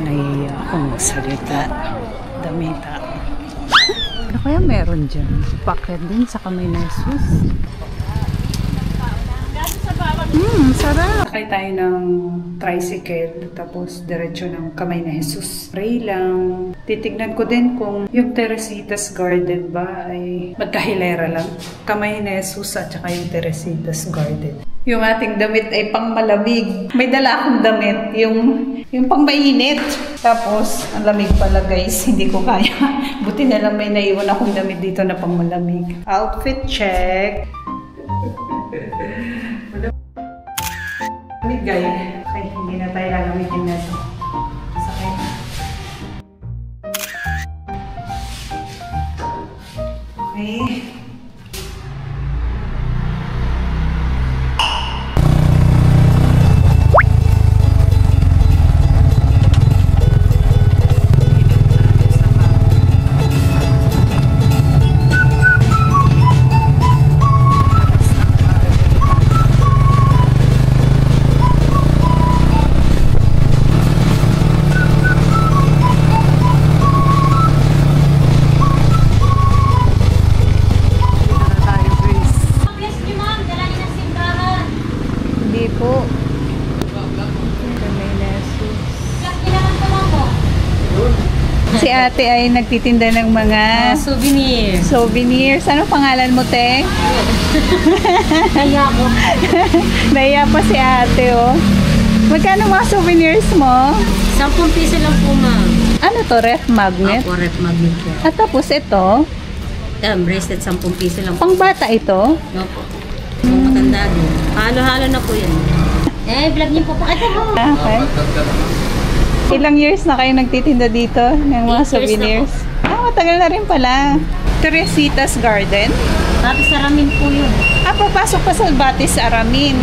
Nahiya akong magsalita. Damita. Ano kaya meron dyan? Paket din sa kamay na Jesus. Sarap! Sakay tayo ng tricycle, tapos diretso ng kamay na Jesus. Pray lang. Titignan ko din kung yung Teresita's Garden ba ay magkahilera lang. Kamay na Jesus at saka yung Teresita's Garden. Yung ating damit ay pang malamig. May dala akong damit, yung pang mainit. Tapos, ang lamig pala guys, hindi ko kaya. Buti na lang may naiwan akong damit dito na pang malamig. Outfit check. Lamigay. Okay, hindi na tayo lalamitin na ito. Sakit. Okay. Si ate ay nagtitinda ng mga souvenirs. Souvenirs. Ano pangalan mo, te? Naiya ako. Naiya pa si ate, oh. Magkano mga souvenirs mo? 10 piso lang po, ma'am. Ano to, ref magnet? Ako, ref magnet po. At tapos ito? Bracelet, 10 piso lang po. Pang bata ito? Opo. Pang matanda din. Halo-halo na po yan. Vlog niyo po. Pakita mo. Okay. Ilang years na kayo nagtitinda dito ng mga souvenirs? Matagal na rin pala. Teresita's Garden? Batis Aramin po yun. Papasok pa sa Batis Aramin.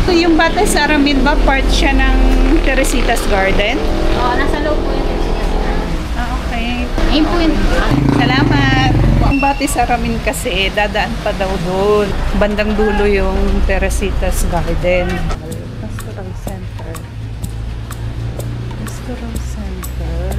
So, yung Batis Aramin ba part siya ng Teresita's Garden? Oo, nasa loob po yung Teresita's Garden. Okay. Ayun po yun. Salamat. Ang Batis Aramin kasi, dadaan pa daw doon. Bandang dulo yung Teresita's Garden. Pastoral Center. Pastoral Center.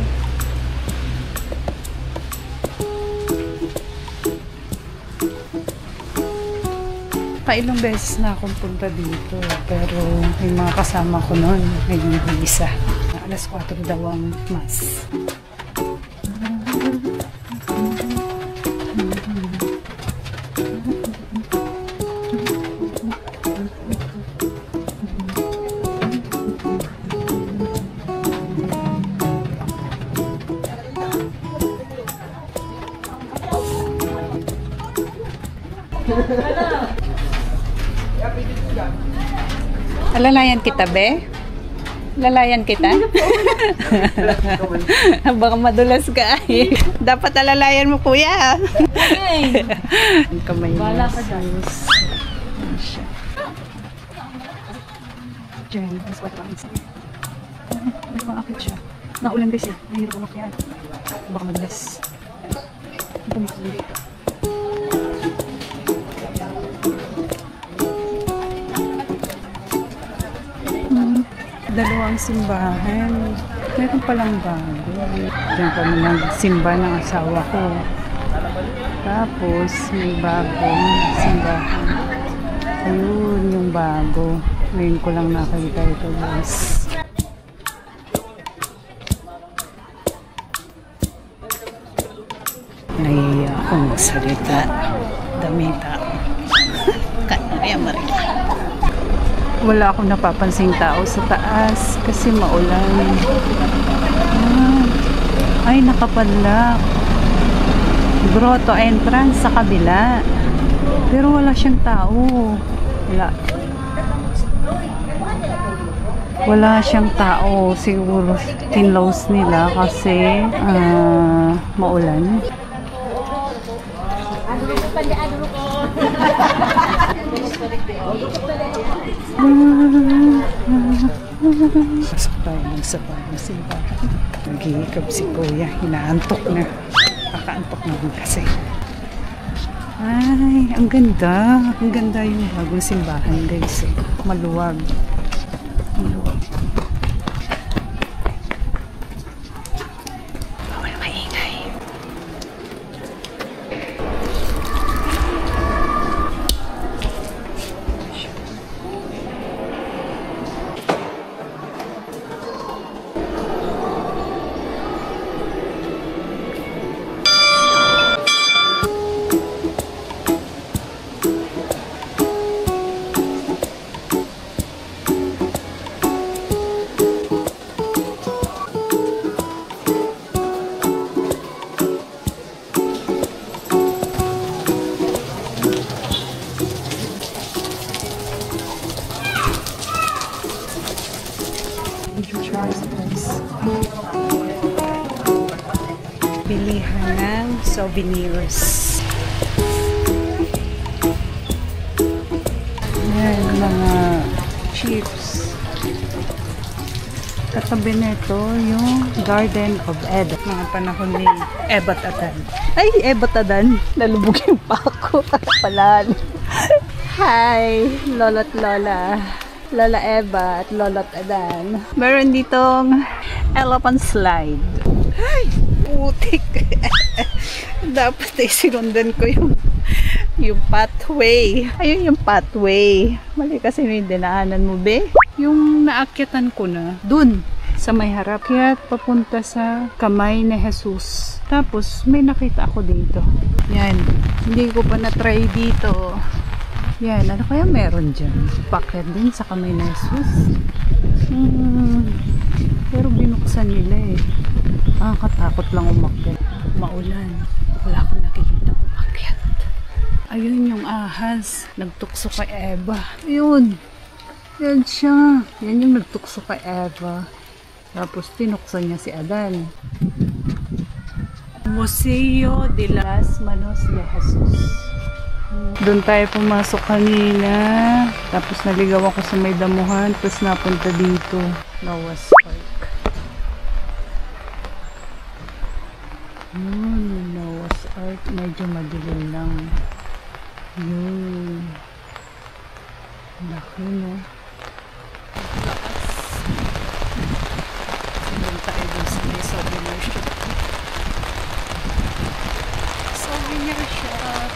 Ilang beses na akong punta dito, pero yung mga kasama ko noon ay hindi isa. Alas 4 daw ang mas. Alalayan kita, be? Lalayan kita? Baka madulas ka ay. Dapat alalayan mo, kuya. Okay. Kamay Bala ka dyan. Diyan, mas patapang isa. May makakit siya. Naulan kasi. Mahirap umakyat. Baka madulas. Bumalik. Dalawang simbahan. Meron palang bago. Diyan kami nagsimba ng asawa ko. Tapos may bagong simbahan. Ayun yung bago. Ngayon ko lang nakita ito, guys. Nahiya akong magsalita. Damita. Kaya Maria. Wala akong napapansing tao sa taas kasi maulan. Ay, nakapadlock. Grotto entrance sa kabila. Pero wala siyang tao. Wala siyang tao. Siguro kinlose nila kasi maulan. Pasok tayo ng sabay na simbahan. Nag-iikab si kuya. Hinaantok na. Kakaantok na rin kasi. Ay, ang ganda. Ang ganda yung bagong simbahan, guys. Maluwag. Maluwag. bilihan ng souvenirs. Ayan, mga chips. Katabi nito yung Garden of Eden. Mga panahon ni Ebat Adan. Ay, Ebat Adan. Nalubog yung pako. Palalo. Hi, Lolo't Lola. Lola Eva at Lolo't Adan. Meron ditong elephant slide. Ay, putik. Dapat ay sinundan ko yung pathway. Ayun yung pathway. Mali kasi yung dinaanan mo, be. Yung naakyatan ko na, dun, sa may harap. Kaya papunta sa kamay ni Jesus. Tapos, may nakita ako dito. Yan. Hindi ko pa na-try dito. Yan. Ano kaya meron dyan? Packet din sa kamay ni Jesus. Pero binuksan nila eh. Katakot lang umakyat. Maulan. Wala akong nakikita umakyat. Ayun yung ahas. Nagtukso kay Eva. Ayun. Yan siya. Yan yung nagtukso kay Eva. Tapos tinuksan niya si Adan. Museo de las Manos de Jesus. Doon tayo pumasok kanina. Tapos naligaw ako sa may damuhan. Tapos napunta dito. Noah's Park. Noah's Ark. Medyo madilim lang. Yun. Laki, no? Lakas. Doon tayo dun sa may souvenir shop. Souvenir shop.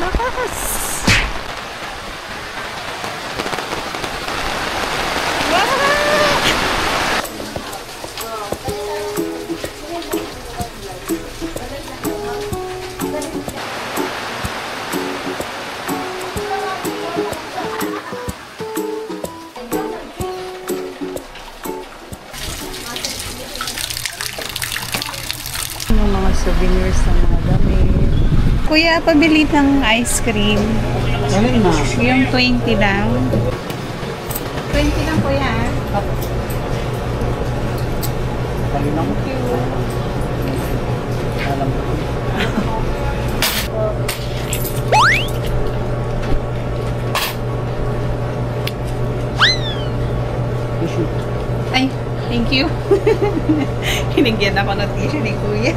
Lakas! Yung mga souvenirs ng mga damit. Kuya, pabili ng ice cream. Alin na? Yung 20 lang. 20 lang, kuya. Alin ako? Thank you. Alam ko. Tissue. Ay, thank you. Hinigyan ako ng tissue ni kuya.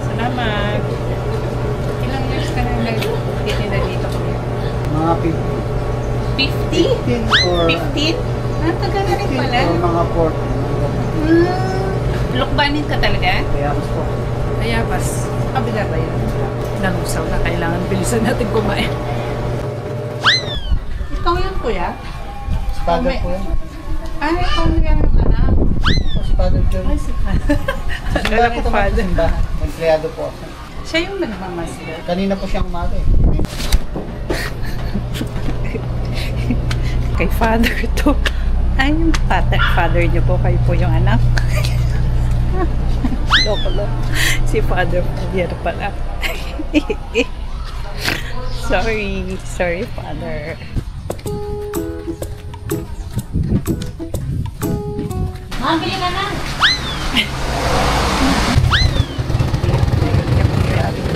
Salamat. Ilang years ka na nagtitinda dito, kuya? Mga 50? 15 or 15? Tagal na rin pala. or mga 40. Lukbanin ka talaga? Kaya mas po. Kaya bas, kabila ba yun? Nalusaw na, kailangan bilisan natin kumain. Ikaw yan, kuya? Spagger po yan. Ay, ikaw yan yung anak. Spagger po Ay, yan. si father. Alam ko, father. Empleyado po ako. Siya yung nagmamasya. Kanina po siyang umaga eh. Kay father to. Ay, yung father niyo po, kayo po yung anak. Loko lang. Si father po, yan pala. Sorry, father. Mabili ka na.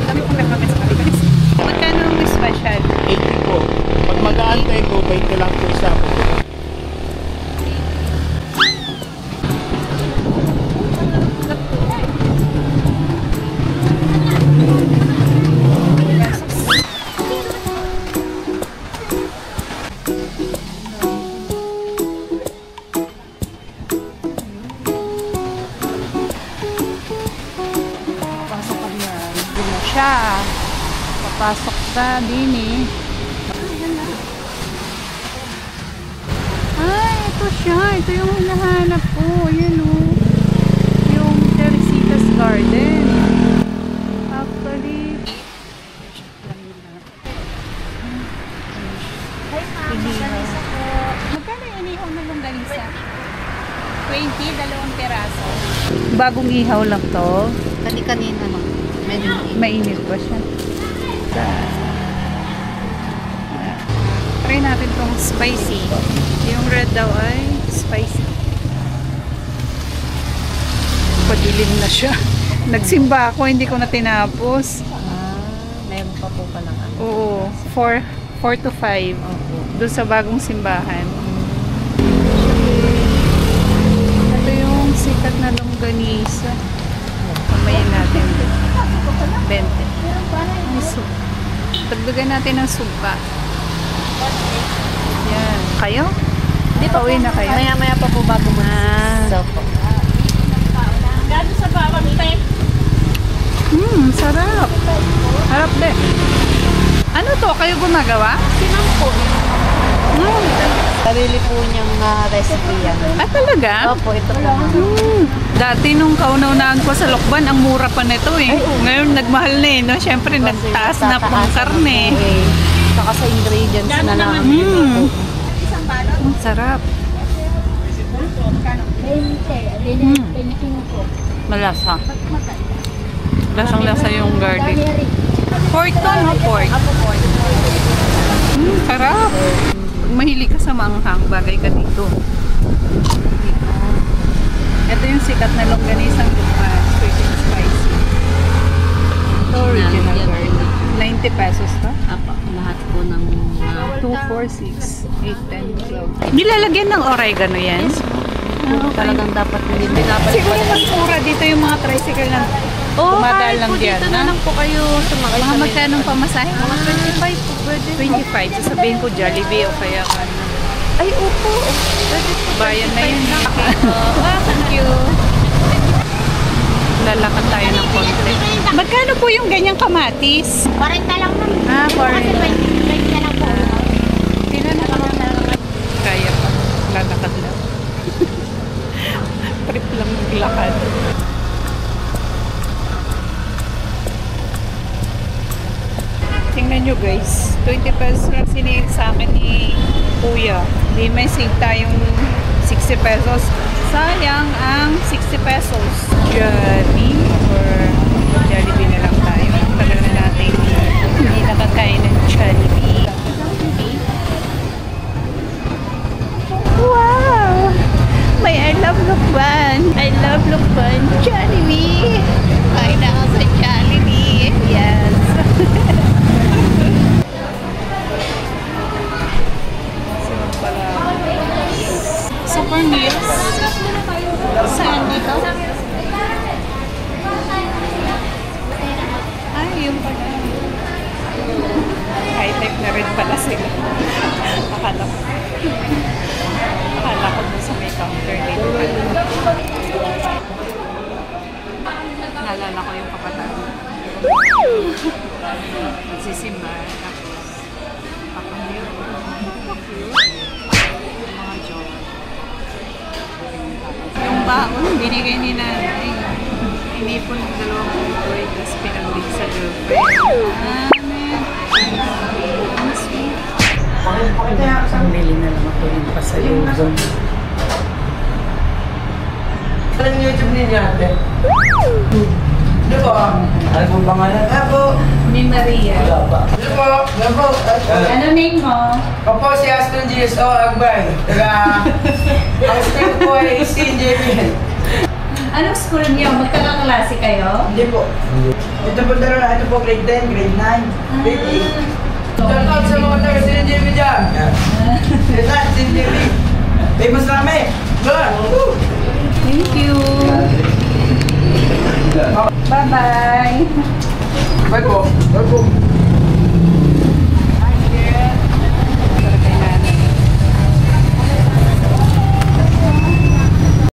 Kami pong nagmamit sa kami. Magkano ang special? 80 po. Pag mag-aantay ko, 20 lang po isa po. Papasok ka din eh. Ay, ito siya. Ito yung hinahanap ko. Ayan o. Yung Teresita's Garden. Actually, magkano yung inihaw na longganisa? 20, dalawang peraso. Bagong ihaw lang to. Kanina lang. Medyo Mainit pa siya. Try natin itong spicy. Yung red daw ay spicy. Padilim na siya. Nagsimba ako, hindi ko na tinapos. Meron pa po pala. Oo, 4 to 5. Opo. Doon sa bagong simbahan. Ito yung sikat na longganisa. Pamayin natin. 20. Ay, dagdagan natin ng suka. Yan. Kayo? Dito Pauwi na kayo? Maya-maya pa po bago So po. Gado sa bawang te. Sarap. Harap din. Ano to? Kayo gumagawa? Sinang po. Sarili po niyang recipe yan. Ah, talaga? Opo, ito po. Dati nung kauna-unahan ko sa Lokban, ang mura pa nito eh. Ngayon nagmahal na eh, no? Siyempre, nagtaas na pang karne. Saka sa ingredients na lang. Ang sarap. Malasa. Lasang-lasa yung garlic. Pork to, no? Pork. Sarap. Pag mahilig ka sa maanghang, bagay ka dito. Ito yung sikat na longganisang sweet and spicy. Ito original garlic. 90 pesos to? Apa, lahat po ng 2, 4, 6, 8, 10, 12. Nilalagyan ng oregano yan? talagang dapat hindi dapat. Siguro mas mura dito yung mga tricycle na dumadaan lang diyan. Dito na lang po kayo sumakay Mga sa magkano pamasahe? Mga 25 po pwede. 25. Sasabihin ko Jollibee o kaya ano. Ay, opo. Pwede po. Bayan na yun. Thank you. Lalakad tayo ng konti. Magkano po yung ganyang kamatis? 40 lang naman. Ah, 40. Kasi 20 na lang po. Tinanong ko na. Kaya pa. Lalakad lang. Trip lang maglakad. Tingnan nyo guys. 20 pesos lang sinihil sa akin ni Kuya. Hindi may save tayong 60 pesos. Sayang ang 60 pesos. Jollibee or Jollibee na lang tayo. Tagal na natin hindi nakakain ng Jollibee. Wow! May I love Lukban. I love Lukban. Jollibee! Kain na ako sa Jollibee. Yes! Super meals. Saan dito? Ay, yung pala. High-tech na rin pala sila. Akala ko dun sa may counter dito pala. Naalala ko yung kapataan. Magsisimba. Tapos, papangyay. Mga jowa. Yung baon, binigay ni nanay. Inipon ng 2 utoy, tapos pinambig sa girlfriend. Ang sweet. Pambili na lang ako yung pasalubong. Anong YouTube ninyo ate? Ano po? Ano pong pangalan? Apo. Ni Maria. Wala pa. Ano po? Ano po? Ano name mo? Ako po si Aston GSO Agbay. Taga... Ang school ko po ay CJB. Anong school niyo? Magkakaklase kayo? Hindi po. Ito po dalawa. Ito po grade 10, grade 9, grade 8. Shout out sa mga taga CJB dyan. Grade 9, CJB.